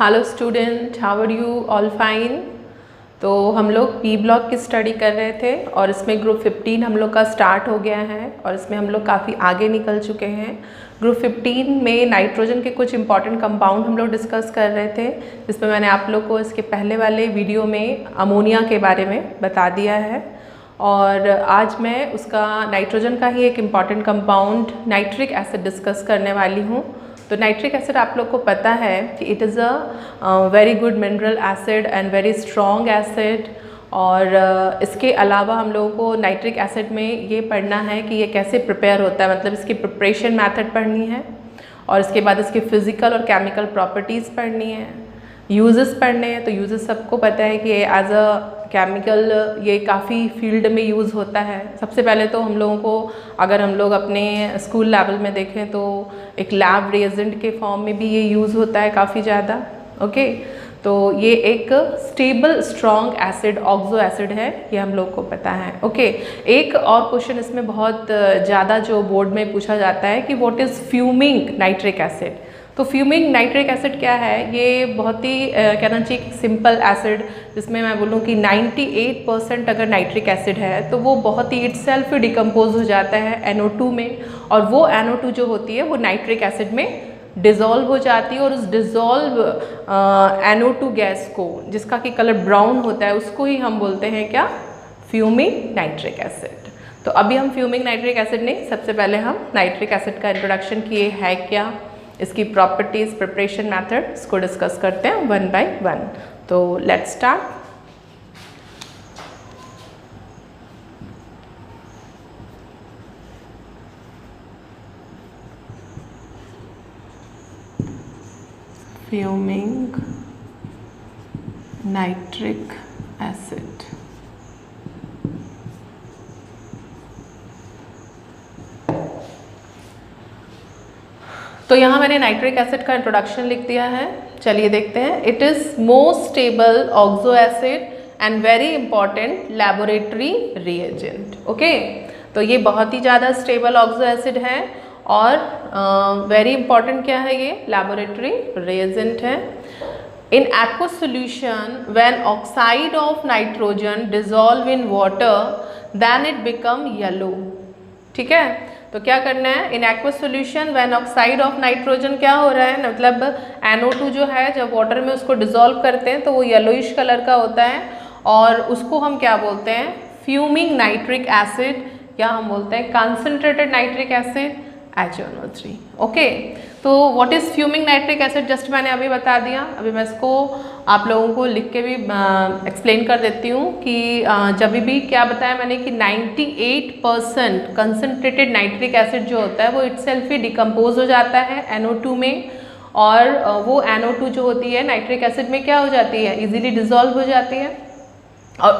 Hello student, how are you? All fine. तो हम लोग पी ब्लॉक की स्टडी कर रहे थे और इसमें ग्रुप 15 हम लोग का स्टार्ट हो गया है और इसमें हम लोग काफ़ी आगे निकल चुके हैं। ग्रुप 15 में नाइट्रोजन के कुछ इंपॉर्टेंट कंपाउंड हम लोग डिस्कस कर रहे थे, जिसमें मैंने आप लोग को इसके पहले वाले वीडियो में अमोनिया के बारे में बता दिया है। और आज मैं उसका नाइट्रोजन का ही एक important compound nitric acid discuss करने वाली हूँ। तो नाइट्रिक एसिड आप लोग को पता है कि it is a very good mineral acid and very strong acid. और इसके अलावा हम लोगों को नाइट्रिक एसिड में ये पढ़ना है कि ये कैसे प्रिपेयर होता है, मतलब इसकी प्रिपरेशन मेथड पढ़नी है और इसके बाद इसकी फ़िज़िकल और केमिकल प्रॉपर्टीज़ पढ़नी है, यूजेस पढ़ने हैं। तो यूजेस सबको पता है कि एज अ केमिकल ये काफ़ी फील्ड में यूज़ होता है। सबसे पहले तो हम लोगों को अगर हम लोग अपने स्कूल लेवल में देखें तो एक लैब रिएजेंट के फॉर्म में भी ये यूज़ होता है काफ़ी ज़्यादा। ओके, तो ये एक stable strong acid oxo acid है, ये हम लोग को पता है। ओके, एक और क्वेश्चन इसमें बहुत ज़्यादा जो बोर्ड में पूछा जाता है कि what is fuming nitric acid. तो फ्यूमिंग नाइट्रिक एसिड क्या है? ये बहुत ही कहना चाहिए सिंपल एसिड, जिसमें मैं बोलूँ कि 98% अगर नाइट्रिक एसिड है तो वो बहुत ही इटसेल्फ डिकम्पोज हो जाता है NO2 में, और वो NO2 जो होती है वो नाइट्रिक एसिड में डिज़ोल्व हो जाती है और उस डिज़ोल्व NO2 गैस को, जिसका कि कलर ब्राउन होता है, उसको ही हम बोलते हैं क्या? Fuming nitric acid. तो अभी हम फ्यूमिंग नाइट्रिक एसिड नहीं, सबसे पहले हम नाइट्रिक एसिड का इंट्रोडक्शन किए है क्या, इसकी प्रॉपर्टीज़, प्रिपरेशन मेथड, इसको डिस्कस करते हैं वन बाय वन। तो let's start. Fuming nitric acid. तो यहाँ मैंने नाइट्रिक एसिड का इंट्रोडक्शन लिख दिया है, चलिए देखते हैं। It is most stable oxo acid and very important laboratory reagent. Okay, तो ये बहुत ही ज़्यादा स्टेबल ऑक्सो एसिड है और वेरी इंपॉर्टेंट क्या है? ये लैबोरेटरी रिएजेंट है। In aqueous solution when oxide of nitrogen dissolve in water then it become yellow. ठीक है, तो क्या करना है? In aqueous solution when oxide of nitrogen क्या हो रहा है, मतलब NO2 जो है जब वाटर में उसको डिजोल्व करते हैं तो वो येलोइश कलर का होता है और उसको हम क्या बोलते हैं? फ्यूमिंग नाइट्रिक एसिड, या हम बोलते हैं concentrated nitric acid HNO3। Okay, तो what is fuming nitric acid just मैंने अभी बता दिया। अभी मैं इसको आप लोगों को लिख के भी एक्सप्लेन कर देती हूँ कि जब भी क्या बताया मैंने कि 98% कंसनट्रेटेड नाइट्रिक एसिड जो होता है वो इटसेल्फ ही डिकम्पोज हो जाता है NO2 में, और वो NO2 जो होती है नाइट्रिक एसिड में क्या हो जाती है? इजीली डिजॉल्व हो जाती है और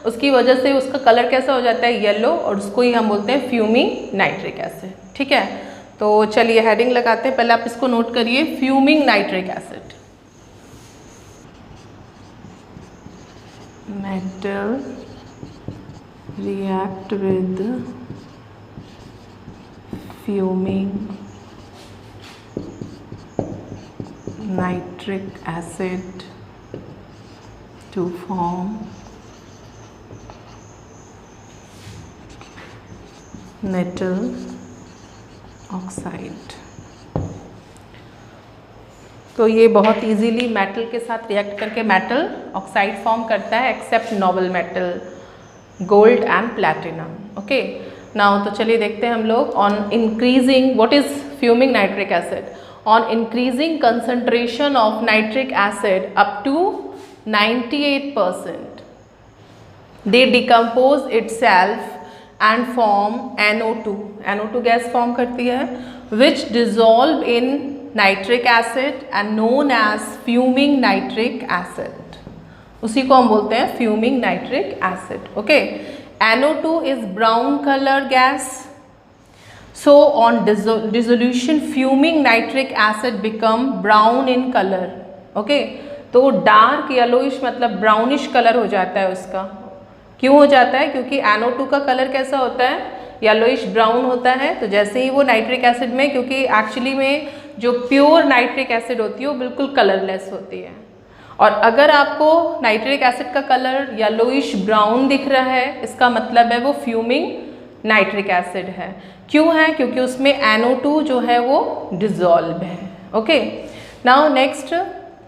उसकी वजह से उसका कलर कैसा हो जाता है? येलो, और उसको ही हम बोलते हैं फ्यूमिंग नाइट्रिक एसिड। ठीक है, तो चलिए हेडिंग लगाते हैं। पहले आप इसको नोट करिए, fuming nitric acid. Metal react with fuming nitric acid to form metal oxide। तो ये बहुत इजीली मेटल के साथ रिएक्ट करके मेटल ऑक्साइड फॉर्म करता है, except noble metal gold and platinum. Okay, now तो चलिए देखते हैं हम लोग। On increasing, what is fuming nitric acid? On increasing concentration of nitric acid up to 98%, they decompose itself and form NO2। NO2 gas form करती है which dissolve in nitric acid and known as fuming nitric acid। उसी को हम बोलते हैं fuming nitric acid। Okay, NO2 is brown color gas, so on dissolution fuming nitric acid become brown in color। Okay, तो dark yellowish मतलब brownish colour हो जाता है उसका। क्यों हो जाता है? क्योंकि NO2 का कलर कैसा होता है? येलोइश ब्राउन होता है। तो जैसे ही वो नाइट्रिक एसिड में, क्योंकि एक्चुअली में जो प्योर नाइट्रिक एसिड होती है वो बिल्कुल कलरलेस होती है। और अगर आपको नाइट्रिक एसिड का कलर येलोइश ब्राउन दिख रहा है, इसका मतलब है वो फ्यूमिंग नाइट्रिक एसिड है। क्यों है? क्योंकि उसमें NO2 जो है वो डिजॉल्व है। Okay, now next,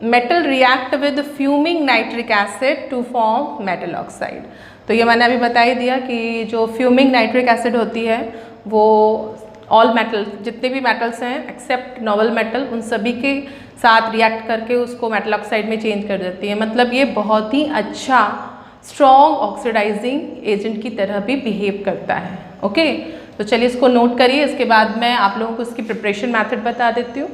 metal react with fuming nitric acid to form metal oxide. तो ये मैंने अभी बता ही दिया कि जो फ्यूमिंग नाइट्रिक एसिड होती है वो ऑल मेटल, जितने भी मेटल्स हैं एक्सेप्ट नोबल मेटल, उन सभी के साथ रिएक्ट करके उसको मेटल ऑक्साइड में चेंज कर देती है। मतलब ये बहुत ही अच्छा स्ट्रॉन्ग ऑक्सीडाइजिंग एजेंट की तरह भी बिहेव करता है। ओके, तो चलिए इसको नोट करिए, इसके बाद मैं आप लोगों को इसकी प्रिपरेशन मेथड बता देती हूँ।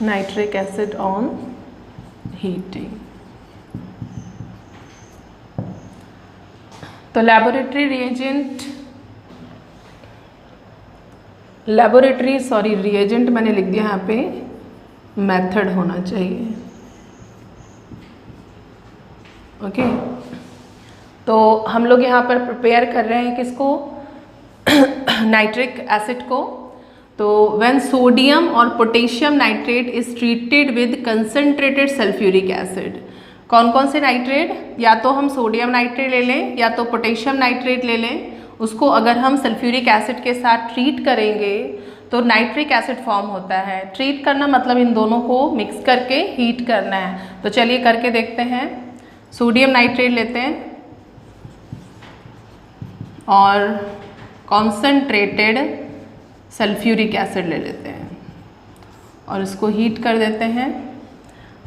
Nitric acid on heating. तो लेबोरेटरी रिएजेंट मैंने लिख दिया यहाँ पे, मेथड होना चाहिए। ओके, तो हम लोग यहाँ पर प्रिपेयर कर रहे हैं किसको? नाइट्रिक एसिड को। तो व्हेन सोडियम और potassium nitrate is treated with concentrated sulphuric acid. कौन कौन से नाइट्रेट? या तो हम सोडियम नाइट्रेट ले लें या तो पोटेशियम नाइट्रेट ले लें। उसको अगर हम सल्फ्यूरिक एसिड के साथ ट्रीट करेंगे तो नाइट्रिक एसिड फॉर्म होता है। ट्रीट करना मतलब इन दोनों को मिक्स करके हीट करना है। तो चलिए करके देखते हैं। सोडियम नाइट्रेट लेते हैं और कॉन्सनट्रेटेड सल्फ्यूरिक एसिड ले लेते हैं और इसको हीट कर देते हैं।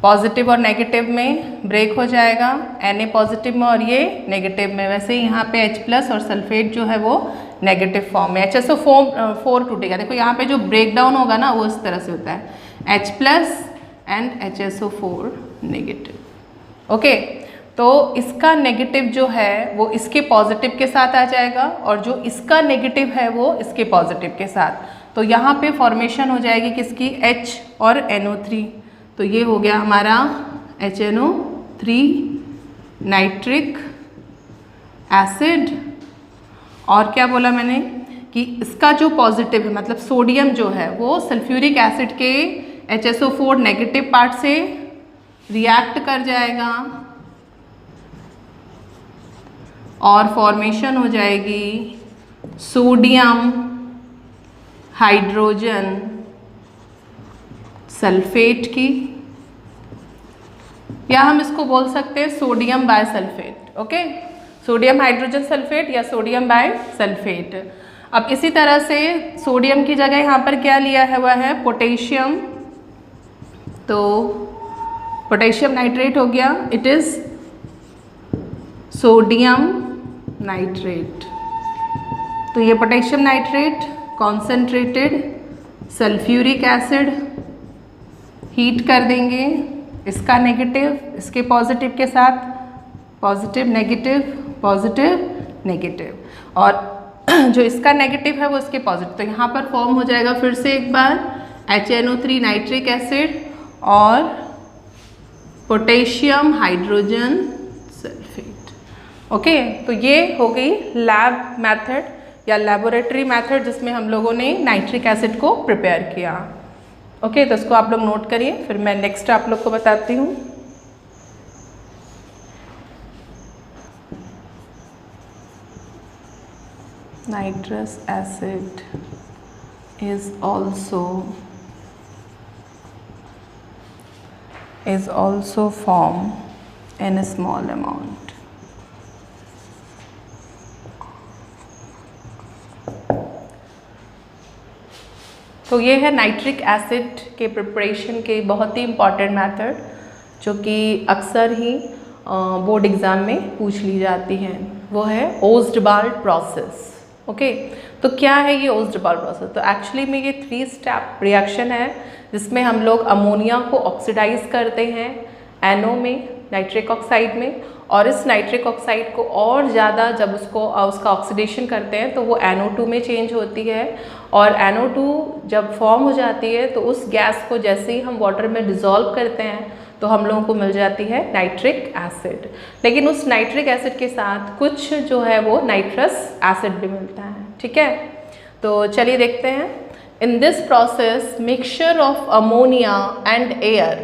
पॉजिटिव और नेगेटिव में ब्रेक हो जाएगा, Na पॉजिटिव में और ये नेगेटिव में। वैसे ही यहाँ पे H+ और सल्फेट जो है वो नेगेटिव फॉर्म में, HSO4 टूटेगा। देखो यहाँ पे जो ब्रेक डाउन होगा ना वो इस तरह से होता है, H+ and HSO4 negative. Okay, तो इसका नेगेटिव जो है वो इसके पॉजिटिव के साथ आ जाएगा और जो इसका नेगेटिव है वो इसके पॉजिटिव के साथ। तो यहाँ पे फॉर्मेशन हो जाएगी किसकी? H और NO3। तो ये हो गया हमारा HNO3 नाइट्रिक एसिड। और क्या बोला मैंने कि इसका जो पॉजिटिव है मतलब सोडियम जो है वो सल्फ्यूरिक एसिड के HSO4 नेगेटिव पार्ट से रिएक्ट कर जाएगा और फॉर्मेशन हो जाएगी सोडियम हाइड्रोजन सल्फेट की, या हम इसको बोल सकते हैं sodium bisulphate. Okay, sodium hydrogen sulphate या सोडियम बायसल्फेट। अब इसी तरह से सोडियम की जगह यहाँ पर क्या लिया हुआ है? पोटेशियम। तो पोटेशियम नाइट्रेट हो गया, इट इज सोडियम नाइट्रेट। तो ये potassium nitrate concentrated sulphuric acid, heat कर देंगे इसका नेगेटिव इसके पॉजिटिव के साथ, पॉजिटिव नेगेटिव, और जो इसका नेगेटिव है वो इसके पॉजिटिव। तो यहाँ पर फॉर्म हो जाएगा फिर से एक बार HNO3 नाइट्रिक एसिड और पोटेशियम हाइड्रोजन सल्फेट। ओके, तो ये हो गई लैब मेथड या लेबोरेटरी मेथड जिसमें हम लोगों ने नाइट्रिक एसिड को प्रिपेयर किया। ओके, तो इसको आप लोग नोट करिए, फिर मैं नेक्स्ट आप लोग को बताती हूँ। Nitrous acid is also formed in a small amount. तो ये है नाइट्रिक एसिड के प्रिपरेशन के बहुत ही इम्पॉर्टेंट मेथड जो कि अक्सर ही बोर्ड एग्ज़ाम में पूछ ली जाती हैं। वो है ओस्टबाल्ट प्रोसेस। ओके, तो क्या है ये ओस्टबाल्ट प्रोसेस? तो एक्चुअली में ये 3 स्टेप रिएक्शन है जिसमें हम लोग अमोनिया को ऑक्सीडाइज करते हैं NO में, नाइट्रिक ऑक्साइड में, और इस नाइट्रिक ऑक्साइड को और ज़्यादा जब उसका ऑक्सीडेशन करते हैं तो वो NO2 में चेंज होती है, और NO2 जब फॉर्म हो जाती है तो उस गैस को जैसे ही हम वाटर में डिज़ोल्व करते हैं तो हम लोगों को मिल जाती है नाइट्रिक एसिड। लेकिन उस नाइट्रिक एसिड के साथ कुछ जो है वो नाइट्रस एसिड भी मिलता है, ठीक है। तो चलिए देखते हैं। In this process mixture of ammonia and air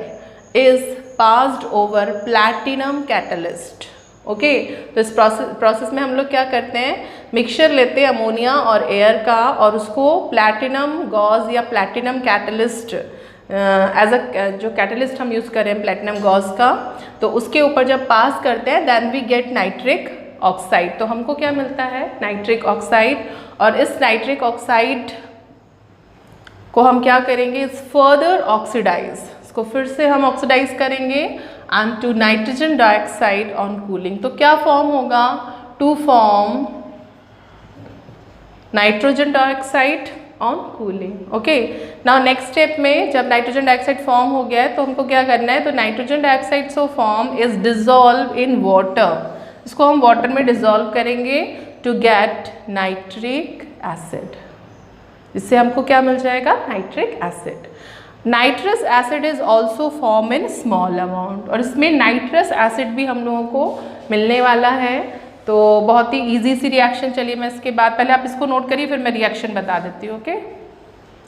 is passed over platinum catalyst. Okay, तो इस प्रोसेस में हम लोग क्या करते हैं, मिक्सचर लेते हैं अमोनिया और एयर का और उसको प्लैटिनम गॉज या प्लैटिनम कैटलिस्ट एज अ जो कैटलिस्ट हम यूज़ करें प्लैटिनम गॉज का, तो उसके ऊपर जब पास करते हैं then we get nitric oxide. तो हमको क्या मिलता है, नाइट्रिक ऑक्साइड। और इस नाइट्रिक ऑक्साइड को हम क्या करेंगे, इस फर्दर ऑक्सीडाइज, इसको फिर से हम ऑक्सीडाइज करेंगे and to nitrogen dioxide on cooling. तो क्या फॉर्म होगा, to form nitrogen dioxide on cooling. Okay, now next step में जब नाइट्रोजन डाइऑक्साइड फॉर्म हो गया है तो हमको क्या करना है, तो nitrogen dioxide so form is dissolve in water, इसको हम वाटर में डिजॉल्व करेंगे टू गेट नाइट्रिक एसिड, जिससे हमको क्या मिल जाएगा, nitric acid. Nitrous acid is also form in small amount, और इसमें नाइट्रस एसिड भी हम लोगों को मिलने वाला है। तो बहुत ही इजी सी रिएक्शन, चलिए मैं इसके बाद, पहले आप इसको नोट करिए फिर मैं रिएक्शन बता देती हूँ। ओके,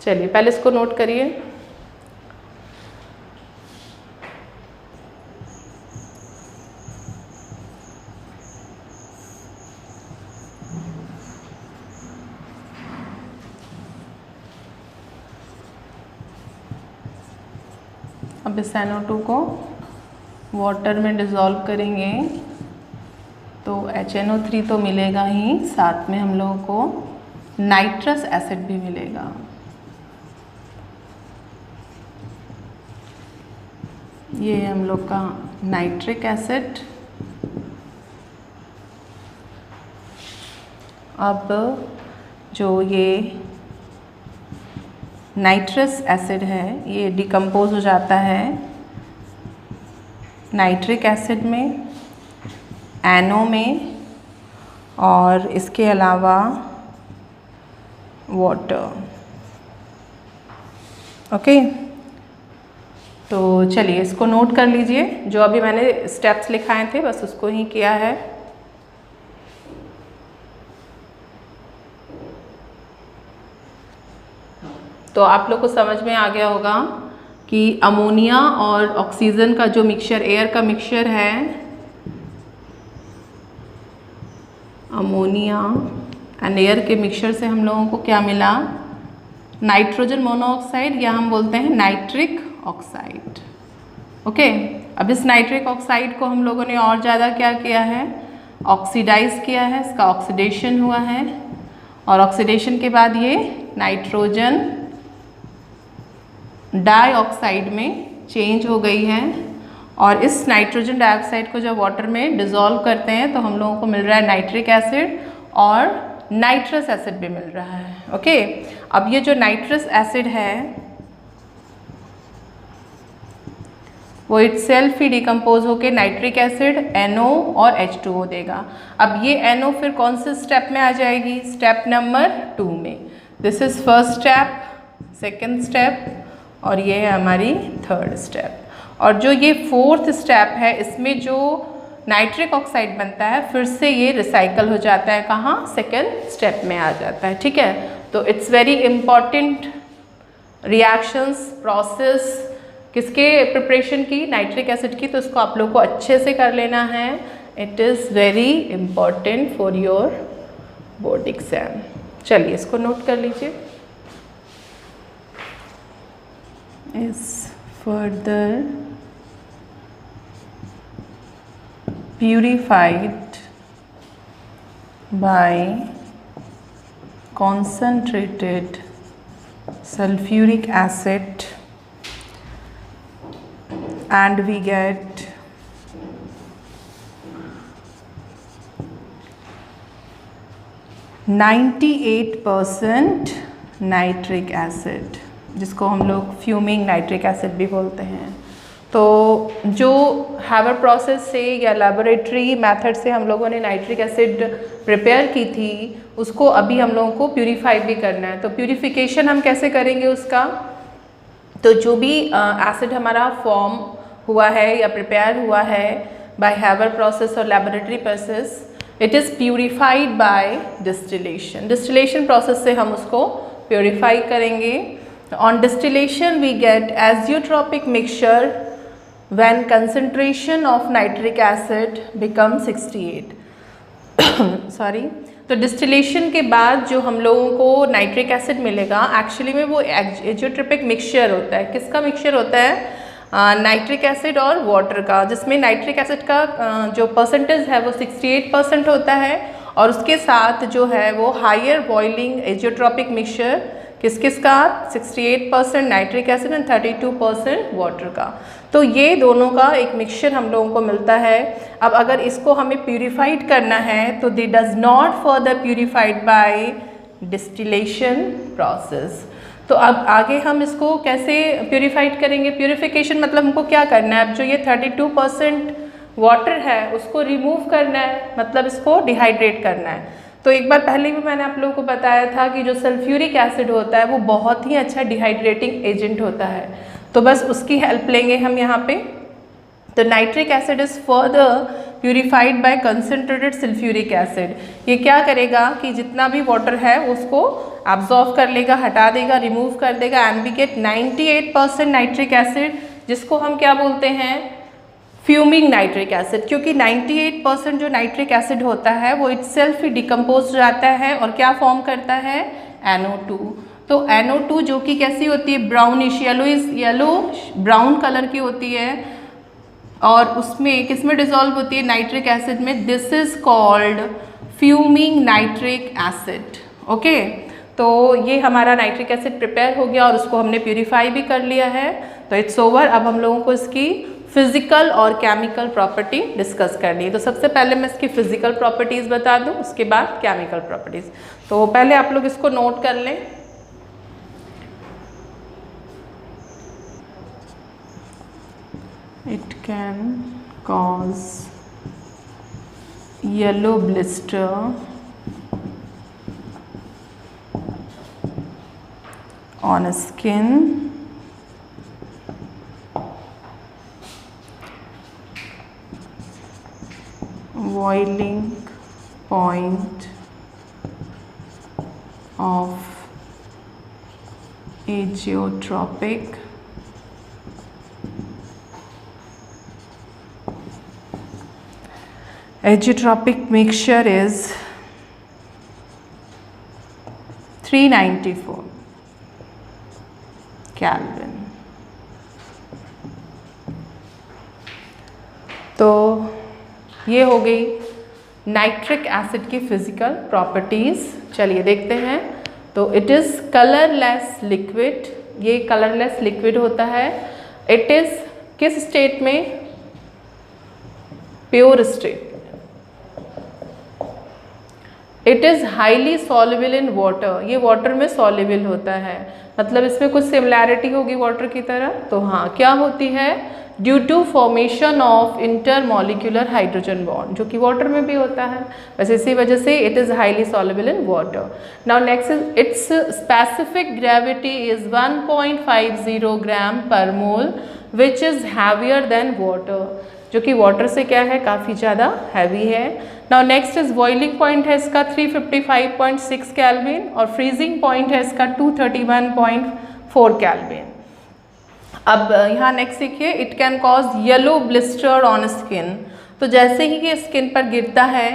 चलिए पहले इसको नोट करिए। अब इस NO2 को वाटर में डिज़ोल्व करेंगे तो HNO3 तो मिलेगा ही, साथ में हम लोगों को नाइट्रस एसिड भी मिलेगा। ये हम लोग का नाइट्रिक एसिड। अब जो ये नाइट्रस एसिड है ये डिकम्पोज हो जाता है नाइट्रिक एसिड में, NO में, और इसके अलावा वाटर। ओके, तो चलिए इसको नोट कर लीजिए, जो अभी मैंने स्टेप्स लिखाए थे बस उसको ही किया है। तो आप लोग को समझ में आ गया होगा कि अमोनिया और ऑक्सीजन का जो मिक्सचर, एयर का मिक्सचर है, अमोनिया एंड एयर के मिक्सचर से हम लोगों को क्या मिला, नाइट्रोजन मोनोऑक्साइड, या हम बोलते हैं नाइट्रिक ऑक्साइड। ओके, अब इस नाइट्रिक ऑक्साइड को हम लोगों ने और ज़्यादा क्या किया है, ऑक्सीडाइज किया है, इसका ऑक्सीडेशन हुआ है, और ऑक्सीडेशन के बाद ये नाइट्रोजन डाइऑक्साइड में चेंज हो गई है। और इस नाइट्रोजन डाइऑक्साइड को जब वाटर में डिज़ोल्व करते हैं तो हम लोगों को मिल रहा है नाइट्रिक एसिड और नाइट्रस एसिड भी मिल रहा है। ओके, अब ये जो नाइट्रस एसिड है वो इटसेल्फ ही डिकम्पोज होके नाइट्रिक एसिड, NO और H2O देगा। अब ये NO फिर कौन से स्टेप में आ जाएगी, स्टेप नंबर 2 में। This is first step, second step, और ये है हमारी थर्ड स्टेप। और जो ये फोर्थ स्टेप है इसमें जो नाइट्रिक ऑक्साइड बनता है फिर से ये रिसाइकल हो जाता है, कहाँ, सेकेंड स्टेप में आ जाता है। ठीक है, तो it's very important reactions process किसके प्रिपरेशन की, नाइट्रिक एसिड की, तो इसको आप लोग को अच्छे से कर लेना है। It is very important for your board exam. चलिए इसको नोट कर लीजिए। is further purified by concentrated sulfuric acid and we get %98 nitric acid, जिसको हम लोग फ्यूमिंग नाइट्रिक एसिड भी बोलते हैं। तो जो हैवर प्रोसेस से या लेबोरेटरी मेथड से हम लोगों ने नाइट्रिक एसिड प्रिपेयर की थी उसको अभी हम लोगों को प्यूरीफाई भी करना है। तो प्यूरिफिकेशन हम कैसे करेंगे उसका, तो जो भी एसिड हमारा फॉर्म हुआ है या प्रिपेयर हुआ है बाय हैवर प्रोसेस और laboratory process, it is purified by distillation. Distillation process से हम उसको प्योरीफाई करेंगे। On distillation we get azeotropic mixture when concentration of nitric acid become 68 sorry. तो डिस्टिलेशन के बाद जो हम लोगों को नाइट्रिक एसिड मिलेगा एक्चुअली में वो एजियोट्रॉपिक मिक्सचर होता है। किसका मिक्सचर होता है? नाइट्रिक एसिड और वाटर का, जिसमें नाइट्रिक एसिड का जो परसेंटेज है वो 68% होता है और उसके साथ जो है वो हायर बॉइलिंग एजियोट्रॉपिक मिक्सचर किसका 68% नाइट्रिक एसिड एंड 32% वाटर का। तो ये दोनों का एक मिक्सचर हम लोगों को मिलता है। अब अगर इसको हमें प्यूरिफाइड करना है तो दे does not further purified by distillation process. तो अब आगे हम इसको कैसे प्यूरिफाइड करेंगे? प्यूरिफिकेशन मतलब हमको क्या करना है? अब जो ये 32% वाटर है उसको रिमूव करना है, मतलब इसको डिहाइड्रेट करना है। तो एक बार पहले भी मैंने आप लोगों को बताया था कि जो सल्फ्यूरिक एसिड होता है वो बहुत ही अच्छा डिहाइड्रेटिंग एजेंट होता है, तो बस उसकी हेल्प लेंगे हम यहाँ पे। तो nitric acid is further purified bye concentrated sulphuric acid. ये क्या करेगा कि जितना भी वाटर है उसको एब्जॉर्ब कर लेगा, हटा देगा, रिमूव कर देगा and we get 98% nitric acid, जिसको हम क्या बोलते हैं? Fuming nitric acid. क्योंकि 98% जो नाइट्रिक एसिड होता है वो इटसेल्फ ही डिकम्पोज हो जाता है और क्या फॉर्म करता है? NO2। तो NO2 जो कि कैसी होती है? ब्राउनिश येलो ब्राउन कलर की होती है और उसमें किसमें डिसॉल्व होती है? नाइट्रिक एसिड में। This is called fuming nitric acid. Okay, तो ये हमारा नाइट्रिक एसिड प्रिपेयर हो गया और उसको हमने प्यूरिफाई भी कर लिया है। तो इट्स ओवर। अब हम लोगों को इसकी फिजिकल और केमिकल प्रॉपर्टी डिस्कस करनी है। तो सबसे पहले मैं इसकी फिजिकल प्रॉपर्टीज़ बता दूं, उसके बाद केमिकल प्रॉपर्टीज़। तो पहले आप लोग इसको नोट कर लें। It can cause yellow blister on skin, boiling point of azeotropic mixture is 394 Kelvin। तो ये हो गई नाइट्रिक एसिड की फिजिकल प्रॉपर्टीज़। चलिए देखते हैं। तो इट इज़ कलरलेस लिक्विड, ये कलरलेस लिक्विड होता है। इट इज़ किस स्टेट में? Pure state. It is highly soluble in water, ये वाटर में सॉल्युबल होता है, मतलब इसमें कुछ सिमिलैरिटी होगी वाटर की तरह। तो हाँ, क्या होती है? Due to formation of intermolecular hydrogen bond, जो कि वाटर में भी होता है, बस इसी वजह से it is highly soluble in water. Now next is its specific gravity is 1.50 gram per mole which is heavier than water, जो कि वाटर से क्या है? काफ़ी ज़्यादा हैवी है। Now next is boiling point है इसका 355.6 केल्विन और फ्रीजिंग पॉइंट है इसका 231.4 केल्विन। अब यहाँ नेक्स्ट देखिए, it can cause yellow blister on skin. तो जैसे ही ये स्किन पर गिरता है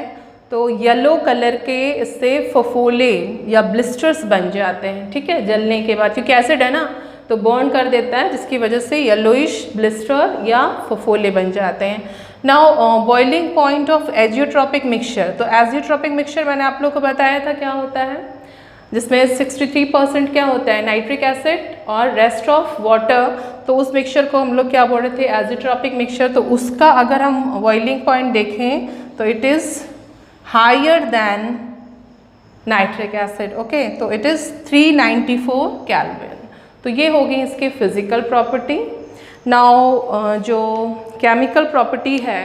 तो येलो कलर के इससे फफोले या ब्लिस्टर्स बन जाते हैं, ठीक है, जलने के बाद, क्योंकि एसिड है ना तो बर्न कर देता है, जिसकी वजह से येलोइश ब्लिस्टर या फफोले बन जाते हैं। Now boiling point of azeotropic mixture. तो एजियोट्रॉपिक मिक्सचर मैंने आप लोग को बताया था क्या होता है, जिसमें 63% क्या होता है? नाइट्रिक एसिड और रेस्ट ऑफ वाटर। तो उस मिक्सचर को हम लोग क्या बोल रहे थे? Azeotropic mixture. तो उसका अगर हम बॉइलिंग पॉइंट देखें तो it is higher than nitric acid. Okay, तो इट इज़ 394 केल्विन। तो ये होगी इसकी फिजिकल प्रॉपर्टी। नाउ जो केमिकल प्रॉपर्टी है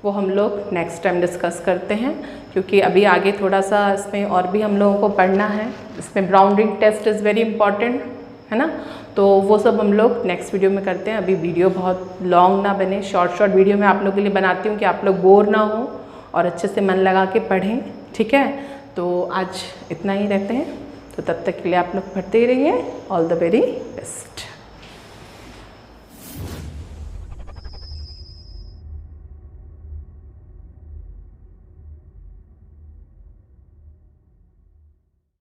वो हम लोग नेक्स्ट टाइम डिस्कस करते हैं, क्योंकि अभी आगे थोड़ा सा इसमें और भी हम लोगों को पढ़ना है। इसमें brown ring test is very important, है ना। तो वो सब हम लोग नेक्स्ट वीडियो में करते हैं। अभी वीडियो बहुत लॉन्ग ना बने, शॉर्ट वीडियो में आप लोग के लिए बनाती हूँ कि आप लोग बोर ना हो और अच्छे से मन लगा के पढ़ें, ठीक है। तो आज इतना ही रहते हैं, तो तब तक के लिए आप लोग पढ़ते ही रहिए। All the very best.